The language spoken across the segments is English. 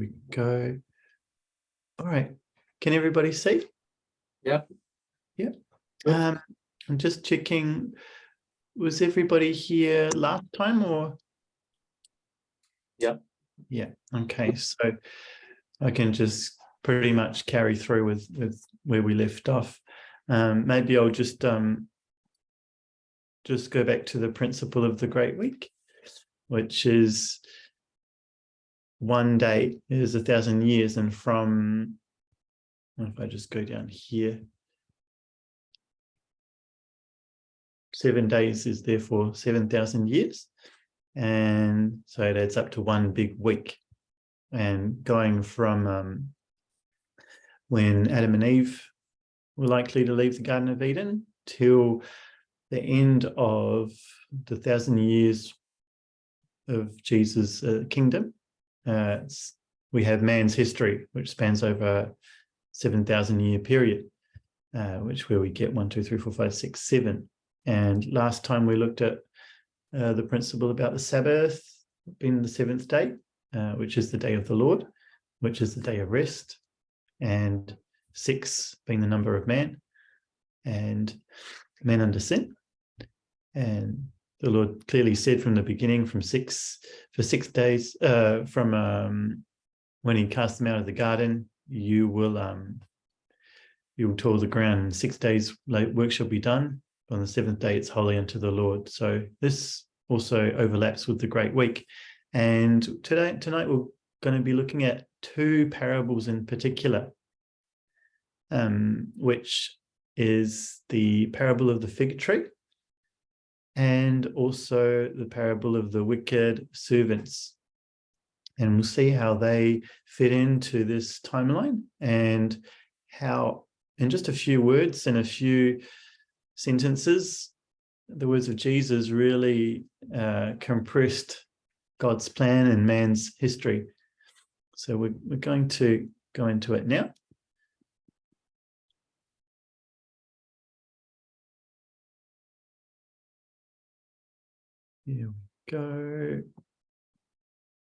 we go. All right. Can everybody see? Yeah. Yeah. I'm just checking. Was everybody here last time or? Yeah. Yeah. Okay. So I can just pretty much carry through with where we left off. Maybe I'll just go back to the principle of the Great Week, which is one day is 1,000 years, and from, if I just go down here, 7 days is therefore 7,000 years, and so it adds up to one big week. And going from when Adam and Eve were likely to leave the Garden of Eden till the end of the 1,000 years of Jesus' kingdom, we have man's history, which spans over a 7,000 year period, where we get 1, 2, 3, 4, 5, 6, 7. And last time we looked at the principle about the Sabbath being the seventh day, which is the day of the Lord, which is the day of rest, and 6 being the number of man, and man under sin. And the Lord clearly said from the beginning, for 6 days, from when he cast them out of the garden, you will till the ground. In 6 days work shall be done. On the 7th day, it's holy unto the Lord. So this also overlaps with the Great Week. And tonight we're going to be looking at 2 parables in particular, which is the parable of the fig tree and also the parable of the wicked servants. And we'll see how they fit into this timeline, and how, in just a few words and a few sentences, the words of Jesus really compressed God's plan and man's history. So we're going to go into it now. Here we go.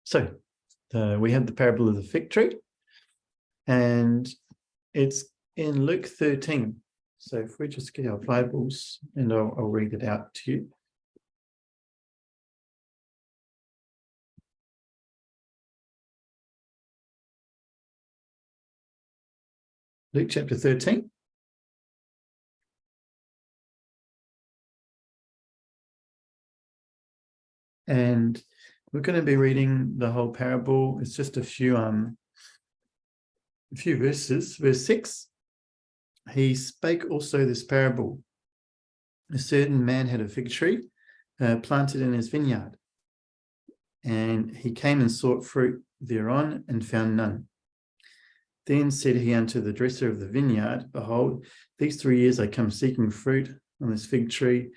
So we have the parable of the fig tree, and it's in Luke 13. So if we just get our Bibles, and I'll read it out to you. Luke chapter 13. And we're going to be reading the whole parable. It's just a few verses. Verse 6. He spake also this parable. A certain man had a fig tree planted in his vineyard, and he came and sought fruit thereon, and found none. Then said he unto the dresser of the vineyard, Behold, these 3 years I come seeking fruit on this fig tree,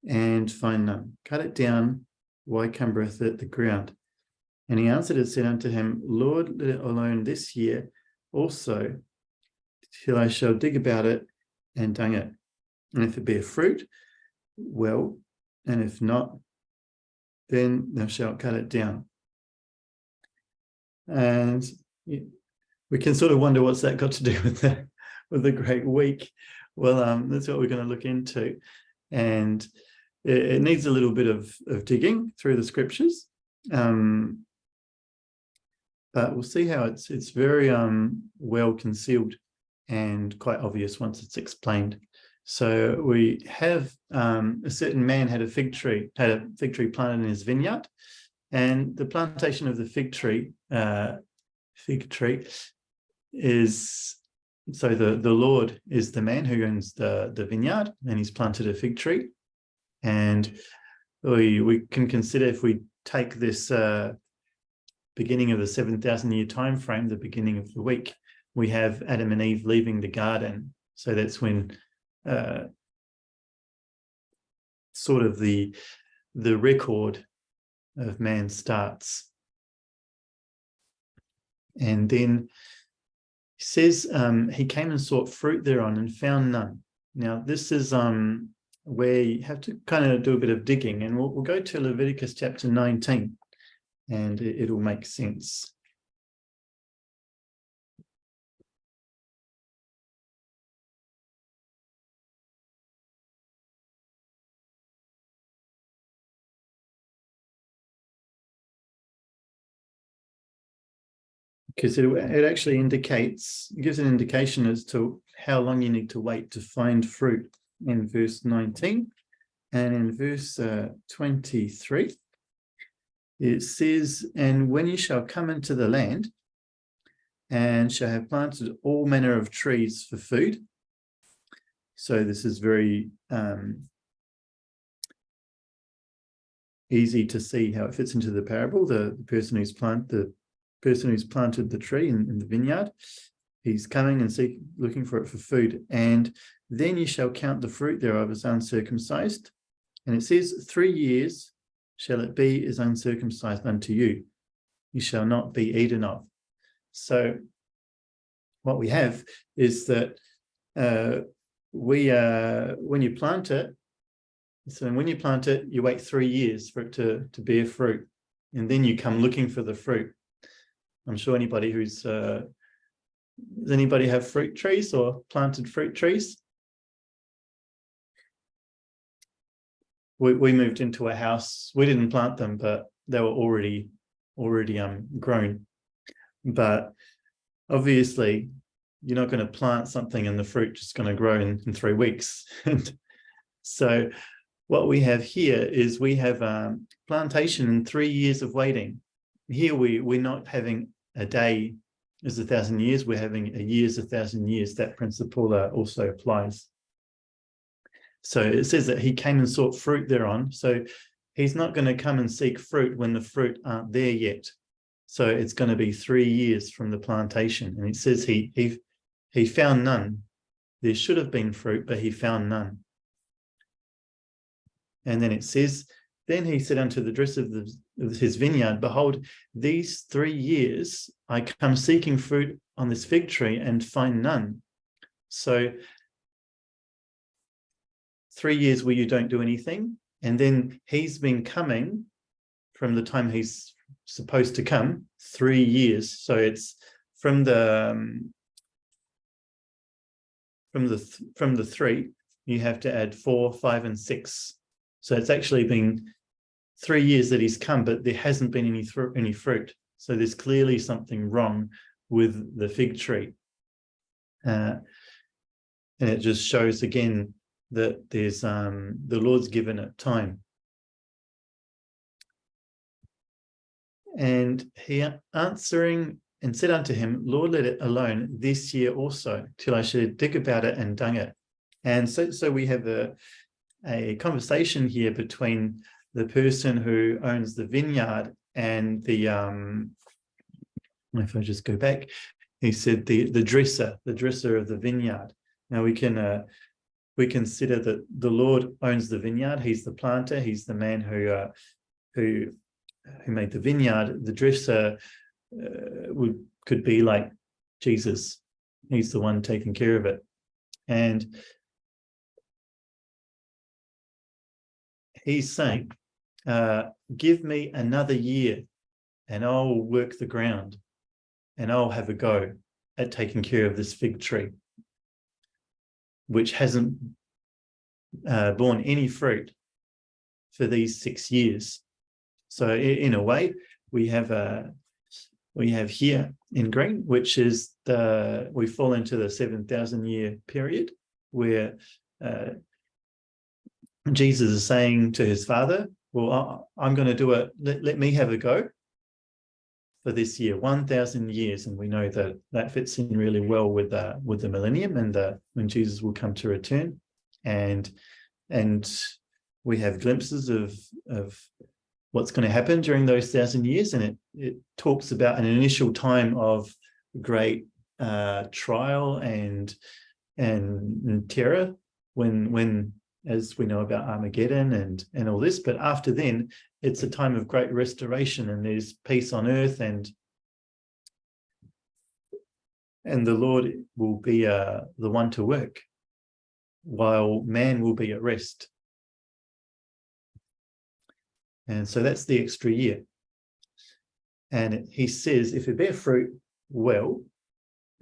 and find none. Cut it down, why cumbereth it the ground? And he answered and said unto him, Lord, let it alone this year also, till I shall dig about it and dung it. And if it bear fruit, well, and if not, then thou shalt cut it down. And we can sort of wonder what's that got to do with the Great Week. Well, that's what we're going to look into. And it needs a little bit of digging through the scriptures. But we'll see how it's very well concealed and quite obvious once it's explained. So we have a certain man had a fig tree planted in his vineyard, and the plantation of the fig tree is, so the Lord is the man who owns the vineyard, and he's planted a fig tree. And we can consider, if we take this beginning of the 7,000 year time frame, the beginning of the week, we have Adam and Eve leaving the garden. So that's when sort of the record of man starts. And then he says he came and sought fruit thereon and found none. Now this is where you have to kind of do a bit of digging, and we'll go to Leviticus chapter 19, and it'll make sense. because it actually gives an indication as to how long you need to wait to find fruit in verse 19. And in verse 23, it says, and when you shall come into the land and shall have planted all manner of trees for food. So this is very easy to see how it fits into the parable. The person who's planted the tree in the vineyard, he's coming and looking for it for food. And then you shall count the fruit thereof as uncircumcised. And it says, 3 years shall it be as uncircumcised unto you. You shall not be eaten of. So what we have is that when you plant it, you wait 3 years for it to bear fruit. And then you come looking for the fruit. I'm sure anybody does anybody have fruit trees or planted fruit trees? We moved into a house. We didn't plant them, but they were already grown. But obviously, you're not going to plant something and the fruit just going to grow in 3 weeks. And so what we have here is we have plantation and 3 years of waiting. Here we're not having a day as 1,000 years. We're having a year as 1,000 years. That principle also applies. So it says that he came and sought fruit thereon. So he's not going to come and seek fruit when the fruit aren't there yet. So it's going to be 3 years from the plantation. And it says he found none. There should have been fruit, but he found none. And then it says, then he said unto the dresser of his vineyard, behold, these 3 years I come seeking fruit on this fig tree and find none. So 3 years where you don't do anything, and then he's been coming from the time he's supposed to come, 3 years. So it's from the 3, you have to add 4, 5, and 6. So it's actually been 3 years that he's come, but there hasn't been any fruit. So there's clearly something wrong with the fig tree. And it just shows again that there's the Lord's given it time. And he answering and said unto him, Lord, let it alone this year also, till I should dig about it and dung it. And so we have a conversation here between the person who owns the vineyard and the if I just go back, he said the dresser of the vineyard. Now we consider that the Lord owns the vineyard. He's the planter. He's the man who made the vineyard. The dresser could be like Jesus. He's the one taking care of it. And he's saying, give me another year and I'll work the ground and I'll have a go at taking care of this fig tree, which hasn't borne any fruit for these 6 years. So in a way, we have here in green, which is we fall into the 7,000 year period where Jesus is saying to his Father, well, I'm going to do it. Let me have a go for this year, 1,000 years. And we know that fits in really well with the millennium and when Jesus will come to return. And we have glimpses of what's going to happen during those 1,000 years. And it talks about an initial time of great trial and terror when as we know about Armageddon and all this, but after then, it's a time of great restoration and there's peace on earth and the Lord will be the one to work while man will be at rest. And so that's the extra year. And he says, if it bear fruit, well,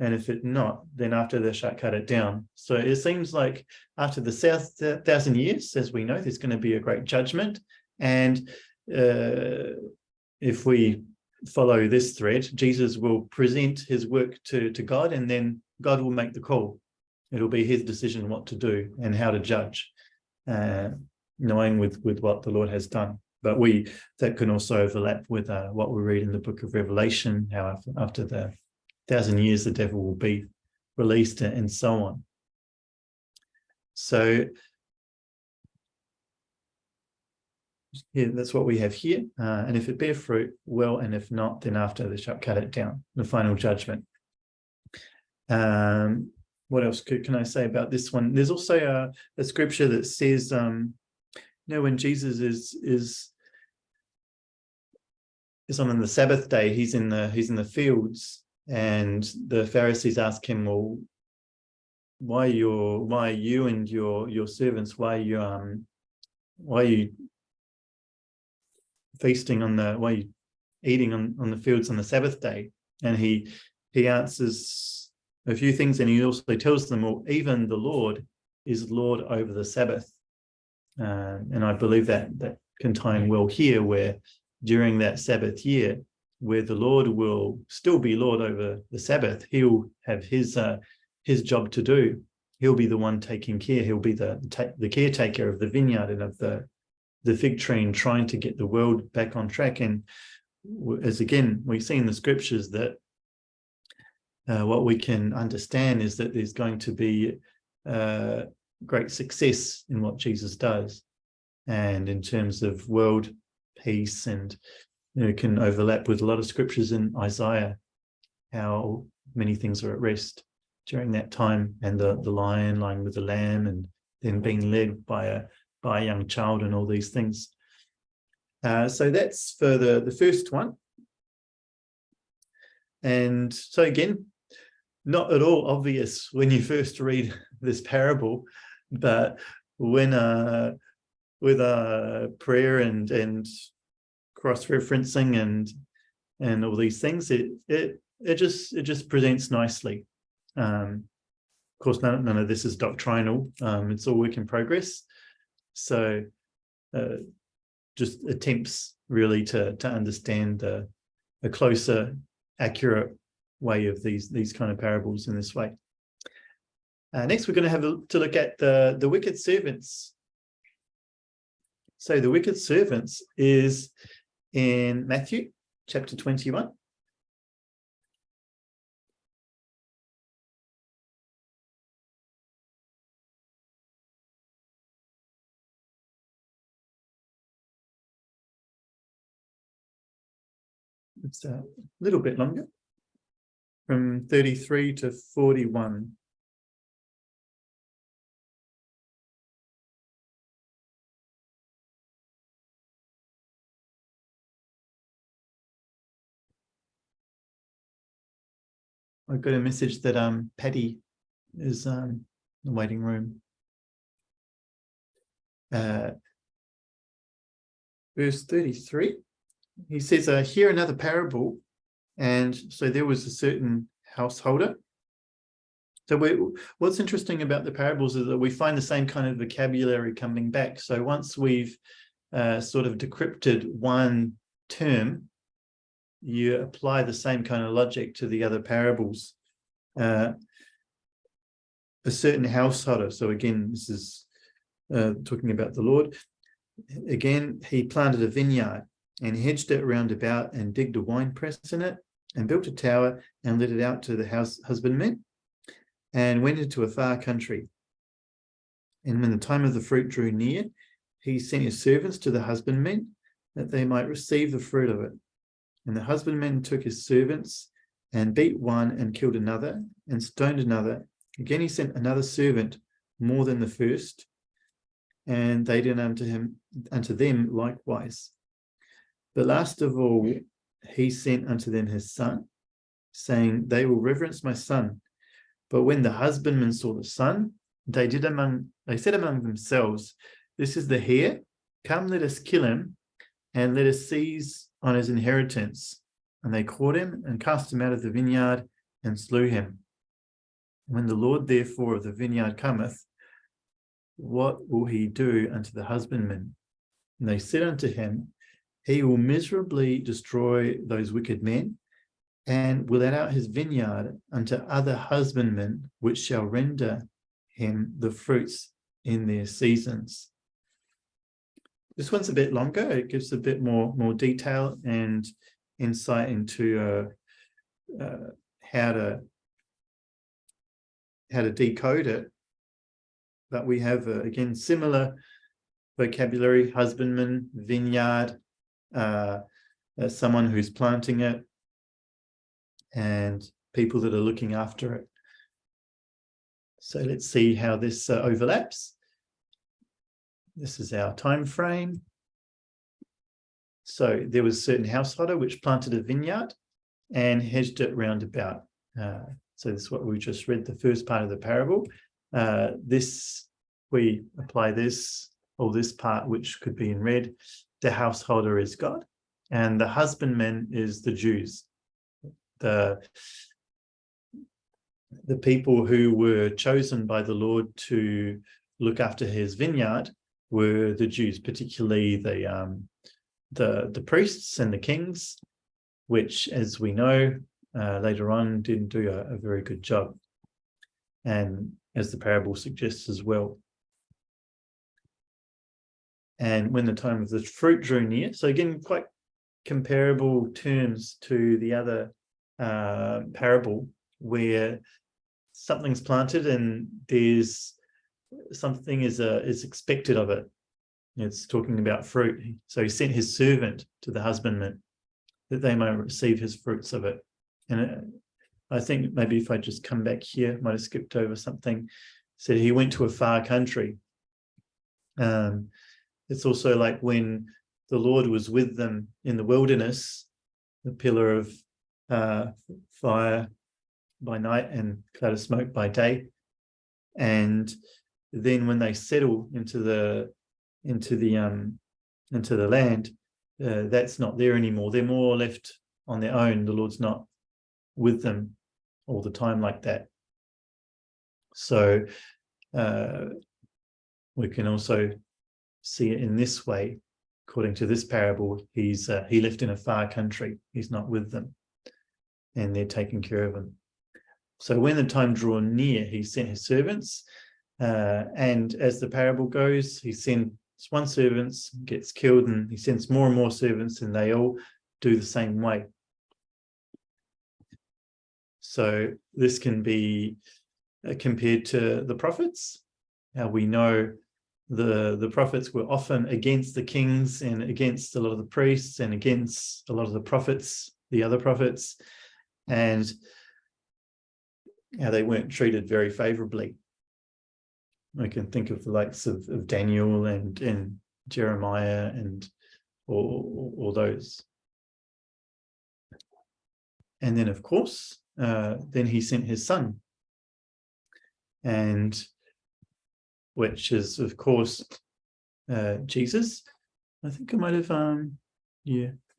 and if it not, then after they shall cut it down. So it seems like after the 1,000 years, as we know, there's going to be a great judgment. And if we follow this thread, Jesus will present his work to God, and then God will make the call. It'll be his decision what to do and how to judge, knowing with what the Lord has done. But that can also overlap with what we read in the book of Revelation, how after the 1,000 years the devil will be released and so on. So yeah, that's what we have here. And if it bear fruit, well, and if not, then after they shall cut it down, the final judgment. What else can I say about this one? There's also a scripture that says, when Jesus is on the Sabbath day, he's in the fields, and the Pharisees ask him, well, why are you and your servants, why are you feasting why are you eating on the fields on the Sabbath day? And he answers a few things, and he also tells them, well, even the Lord is Lord over the Sabbath. And I believe that can tie in well here, where during that Sabbath year, where the Lord will still be Lord over the Sabbath, he'll have his job to do. He'll be the one taking care. He'll be the caretaker of the vineyard and of the fig tree, and trying to get the world back on track. And as again, we see in the scriptures that what we can understand is that there's going to be great success in what Jesus does, and in terms of world peace, and can overlap with a lot of scriptures in Isaiah, how many things are at rest during that time, and the lion lying with the lamb, and then being led by a young child, and all these things. So that's for the first one. And so again, not at all obvious when you first read this parable, but when with prayer and cross-referencing and all these things, it just presents nicely. Of course, none of this is doctrinal. It's all work in progress. So just attempts really to understand a closer, accurate way of these kind of parables in this way. Next, we're going to have to look at the wicked servants. So the wicked servants is in Matthew chapter 21. It's a little bit longer, from 33 to 41. I've got a message that Paddy is in the waiting room. Verse 33, he says, hear another parable. And so there was a certain householder. So what's interesting about the parables is that we find the same kind of vocabulary coming back. So once we've sort of decrypted one term, you apply the same kind of logic to the other parables. A certain householder. So again, this is talking about the Lord. Again, he planted a vineyard and hedged it round about, and digged a winepress in it, and built a tower, and let it out to the husbandmen, and went into a far country. And when the time of the fruit drew near, he sent his servants to the husbandmen, that they might receive the fruit of it. And the husbandmen took his servants, and beat one, and killed another, and stoned another. Again he sent another servant, more than the first, and they did unto them likewise. But last of all, he sent unto them his son, saying, they will reverence my son. But when the husbandmen saw the son, they said among themselves, this is the heir. Come, let us kill him, and let us seize on his inheritance. And they caught him, and cast him out of the vineyard, and slew him. When the Lord therefore of the vineyard cometh, what will he do unto the husbandmen? And they said unto him, he will miserably destroy those wicked men, and will let out his vineyard unto other husbandmen, which shall render him the fruits in their seasons. This one's a bit longer. It gives a bit more detail and insight into how to decode it. But we have, again, similar vocabulary: husbandman, vineyard, someone who's planting it, and people that are looking after it. So let's see how this overlaps. This is our time frame. So there was a certain householder which planted a vineyard and hedged it round about. So this is what we just read, the first part of the parable. We apply this, or this part, which could be in red. The householder is God, and the husbandman is the Jews. The people who were chosen by the Lord to look after his vineyard were the Jews, particularly the priests and the kings, which, as we know later on, didn't do a very good job, and as the parable suggests as well. And when the time of the fruit drew near, so again, quite comparable terms to the other parable, where something's planted and there's something is expected of it. It's talking about fruit. So he sent his servant to the husbandman that they might receive his fruits of it. And I think maybe if I just come back here, might have skipped over something. Said he went to a far country. It's also like when the Lord was with them in the wilderness, the pillar of fire by night and cloud of smoke by day, and then when they settle into the land, that's not there anymore. They're more left on their own. The Lord's not with them all the time like that. So we can also see it in this way. According to this parable, he left in a far country. He's not with them, and they're taking care of him. So when the time drew near, he sent his servants, and as the parable goes, he sends one servant, gets killed, and he sends more and more servants, and they all do the same way. So this can be compared to the prophets. We know the prophets were often against the kings and against a lot of the priests and against a lot of the prophets, the other prophets, and they weren't treated very favorably. I can think of the likes of Daniel and Jeremiah and all those. And then, of course, then he sent his son, and which is, of course, Jesus. I think I might have,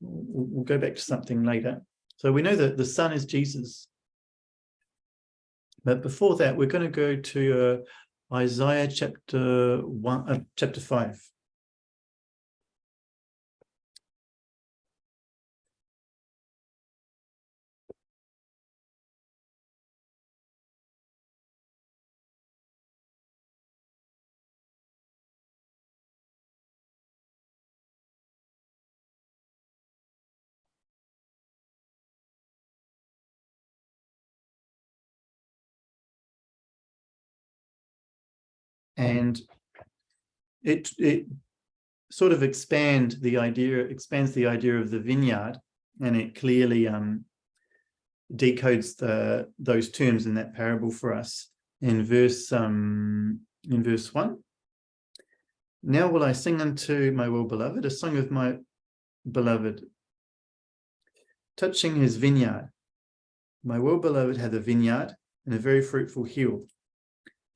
we'll go back to something later. So we know that the son is Jesus. But before that, we're going to go to Isaiah chapter 5. And it sort of expands the idea of the vineyard, and it clearly decodes those terms in that parable for us in verse 1. Now will I sing unto my well-beloved a song of my beloved, touching his vineyard. My well-beloved hath a vineyard and a very fruitful hill.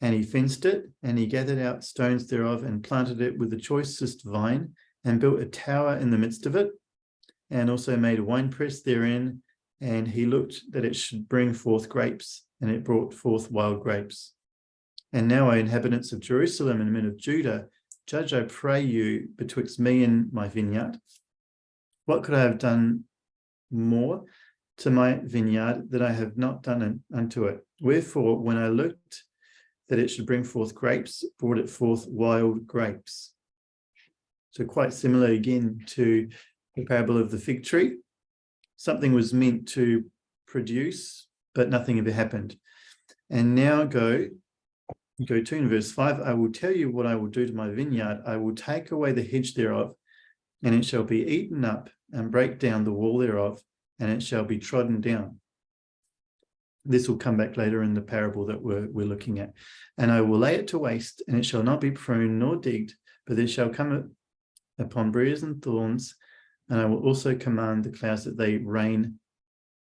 And he fenced it, and he gathered out stones thereof, and planted it with the choicest vine, and built a tower in the midst of it, and also made a winepress therein. And he looked that it should bring forth grapes, and it brought forth wild grapes. And now, O inhabitants of Jerusalem and men of Judah, judge, I pray you, betwixt me and my vineyard. what could I have done more to my vineyard that I have not done unto it? Wherefore, when I looked that it should bring forth grapes, brought it forth wild grapes. So quite similar again to the parable of the fig tree. Something was meant to produce, but nothing ever happened. And now go to in verse 5, I will tell you what I will do to my vineyard. I will take away the hedge thereof, and it shall be eaten up, and break down the wall thereof, and it shall be trodden down. This will come back later in the parable that we're looking at. And I will lay it to waste, and it shall not be pruned nor digged, but there shall come upon briars and thorns, and I will also command the clouds that they rain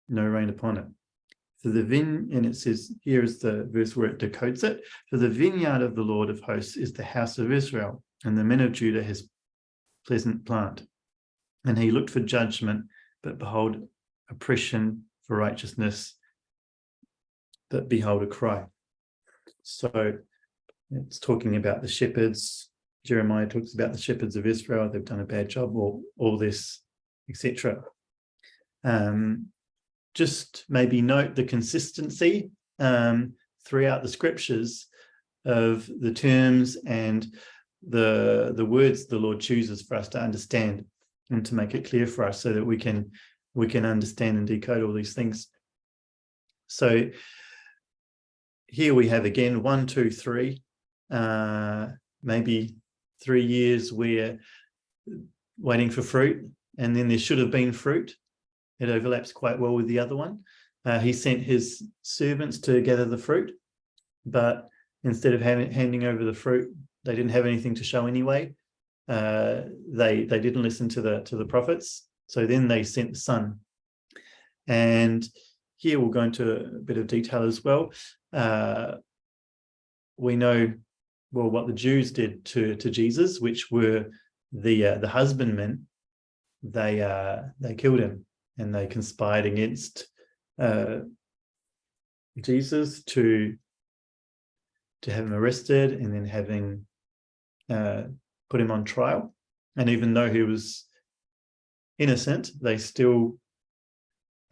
no rain upon it. For the and it says, here is the verse where it decodes it, for the vineyard of the Lord of hosts is the house of Israel, and the men of Judah his pleasant plant. And he looked for judgment, but behold, oppression, for righteousness, but behold, a cry. So it's talking about the shepherds. Jeremiah talks about the shepherds of Israel. They've done a bad job, all this, etc. Just maybe note the consistency throughout the scriptures of the terms and the words the Lord chooses for us to understand and to make it clear for us so that we can understand and decode all these things. So here we have again 1, 2, 3, maybe 3 years we're waiting for fruit, and then there should have been fruit. It overlaps quite well with the other one. He sent his servants to gather the fruit, but instead of handing over the fruit, they didn't have anything to show anyway. They didn't listen to the prophets, so then they sent the son. And here we'll go into a bit of detail as well. We know well what the Jews did to Jesus, which were the husbandmen. They killed him, and they conspired against Jesus to have him arrested, and then having put him on trial. And even though he was innocent, they still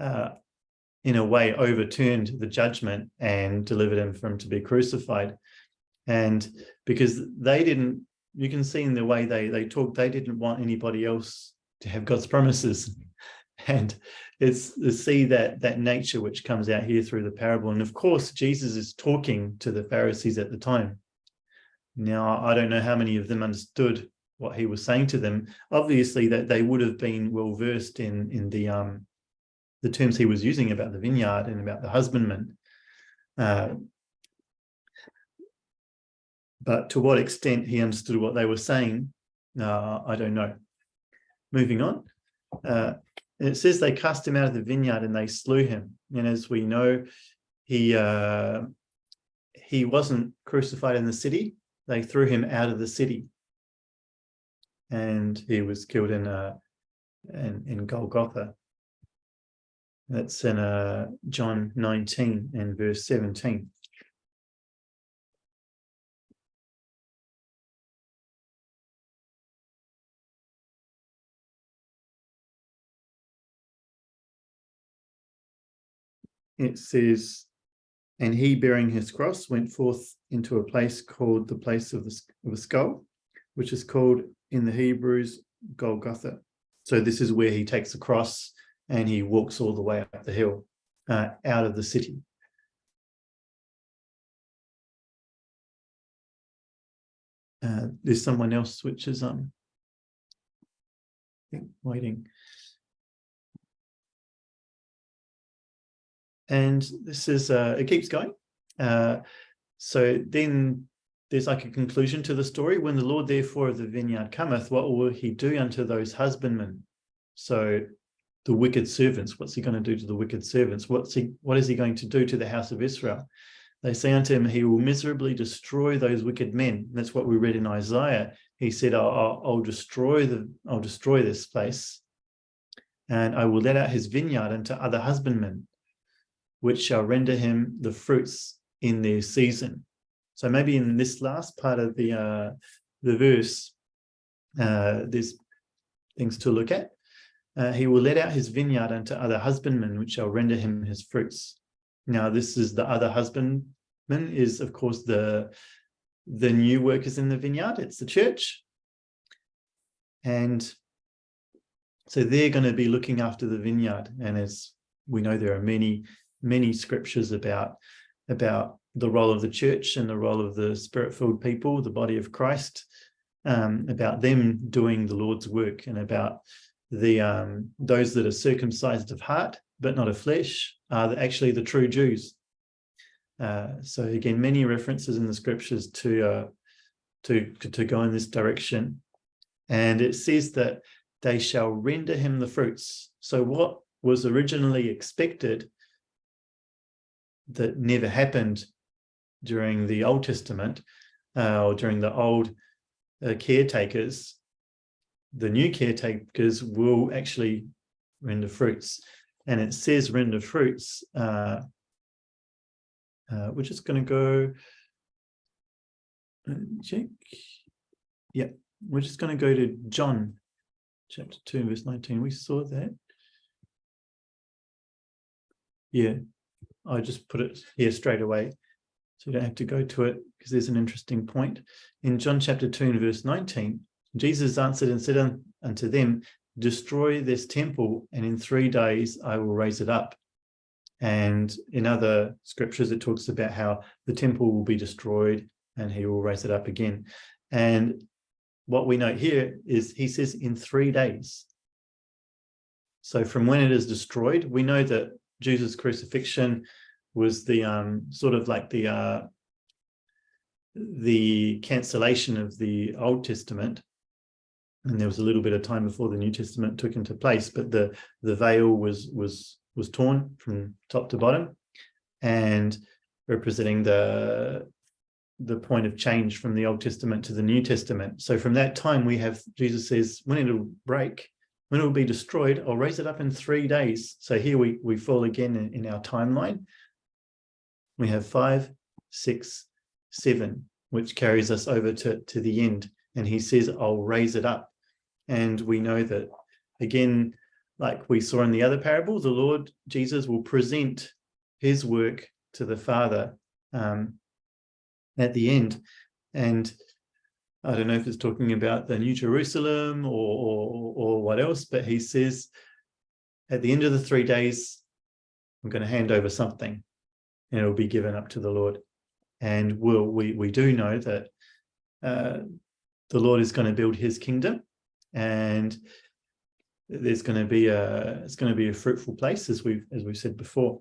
in a way overturned the judgment and delivered him for him to be crucified. And because they didn't, you can see in the way they talked, they didn't want anybody else to have God's promises. And it's to see that nature which comes out here through the parable. And of course, Jesus is talking to the Pharisees at the time. Now, I don't know how many of them understood what he was saying to them. Obviously, that they would have been well versed in the terms he was using about the vineyard and about the husbandman. But to what extent he understood what they were saying, I don't know. Moving on. It says they cast him out of the vineyard and they slew him. And as we know, he wasn't crucified in the city. They threw him out of the city, and he was killed in Golgotha. That's in John 19 and verse 17. It says, and he, bearing his cross, went forth into a place called the place of a skull, which is called in the Hebrews Golgotha. So this is where he takes the cross and he walks all the way up the hill out of the city. There's someone else which is waiting. And this is, it keeps going. So then there's like a conclusion to the story. When the Lord therefore of the vineyard cometh, what will he do unto those husbandmen? So the wicked servants, what's he going to do to the wicked servants? What is he going to do to the house of Israel? They say unto him, he will miserably destroy those wicked men. That's what we read in Isaiah. He said, I'll destroy this place, and I will let out his vineyard unto other husbandmen, which shall render him the fruits in their season. So maybe in this last part of the verse, there's things to look at. he will let out his vineyard unto other husbandmen, which shall render him his fruits. Now, this is the other husbandman is, of course, the new workers in the vineyard. It's the church. And so they're going to be looking after the vineyard. And as we know, there are many, many scriptures about the role of the church and the role of the spirit-filled people, the body of Christ, about them doing the Lord's work, and about the those that are circumcised of heart but not of flesh are actually the true Jews. So again, many references in the scriptures to go in this direction. And it says that they shall render him the fruits. So what was originally expected that never happened during the Old Testament, or during the old caretakers, the new caretakers will actually render fruits. And it says render fruits. We're just going to go check. Yeah, we're just going to go to John chapter 2, verse 19. We saw that. Yeah, I just put it here straight away, so you don't have to go to it, because there's an interesting point. In John chapter 2 and verse 19, Jesus answered and said unto them, destroy this temple, and in 3 days I will raise it up. And in other scriptures, it talks about how the temple will be destroyed and he will raise it up again. And what we note here is he says in 3 days. So from when it is destroyed, we know that Jesus' crucifixion was the sort of like the cancellation of the Old Testament. And there was a little bit of time before the New Testament took into place, but the veil was torn from top to bottom, and representing the point of change from the Old Testament to the New Testament. So from that time, we have, Jesus says, when it'll break, when it will be destroyed, I'll raise it up in 3 days. So here we fall again in our timeline. We have 5, 6, 7, which carries us over to the end. And he says, I'll raise it up. And we know that, again, like we saw in the other parable, the Lord Jesus will present his work to the Father at the end. And I don't know if it's talking about the New Jerusalem or what else, but he says, at the end of the 3 days, I'm going to hand over something, and it'll be given up to the Lord. And we do know that the Lord is going to build his kingdom, and there's going to be it's going to be a fruitful place, as we've said before.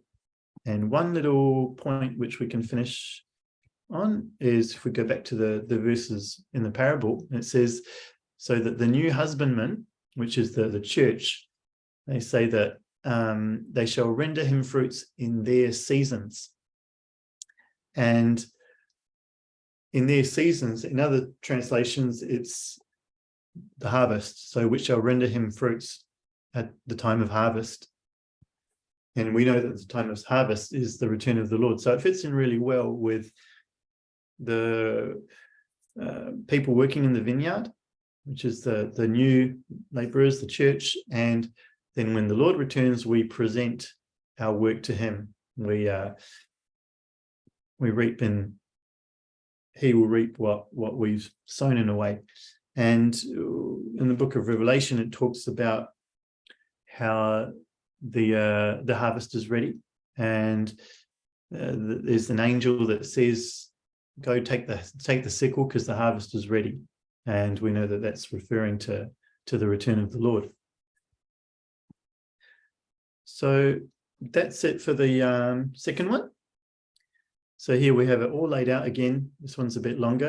And one little point which we can finish on is, if we go back to the verses in the parable, it says, so that the new husbandman, which is the church, they say that they shall render him fruits in their seasons. And in their seasons, in other translations, it's the harvest. So which shall render him fruits at the time of harvest. And we know that the time of harvest is the return of the Lord. So it fits in really well with the people working in the vineyard, which is the new laborers, the church. And then when the Lord returns, we present our work to him. We reap, and he will reap what we've sown in a way. And in the book of Revelation, it talks about how the harvest is ready, and there's an angel that says, go take the sickle, because the harvest is ready. And we know that that's referring to the return of the Lord. So that's it for the second one. So here we have it all laid out again. This one's a bit longer.